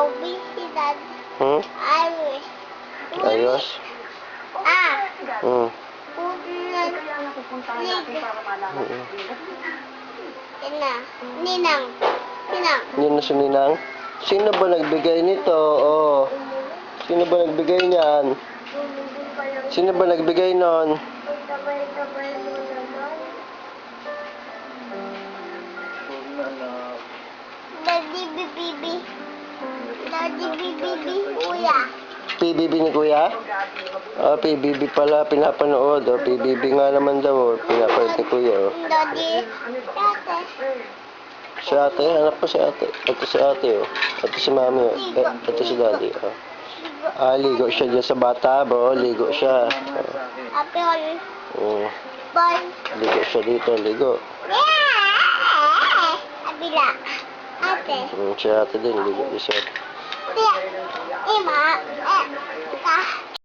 obesidad. Ayos. Ayos? Hmm. Ninang. Yan na si Ninang. Sino ba nagbigay nito? Oh. Sino ba nagbigay niyan? Sino ba nagbigay nun? Daddy Bibi. Daddy Bibi. Kuya. PBB ni Kuya? Ah, PBB pala, pinapanood. Oh, PBB nga naman daw. Oh. Pinapanood ni Kuya. Oh. Daddy. Ate. Si ate, anak ko si ate. Ito si ate. Oh. Ito si mami. Oh. Ito si daddy. Oh. Ah, ligo siya dyan sa bata, bro. Ligo siya. Apple. Oh. Ball. Ligo siya dito, ligo. Abila. Ate. Si ate din, ligo din siya. Tia. Ima.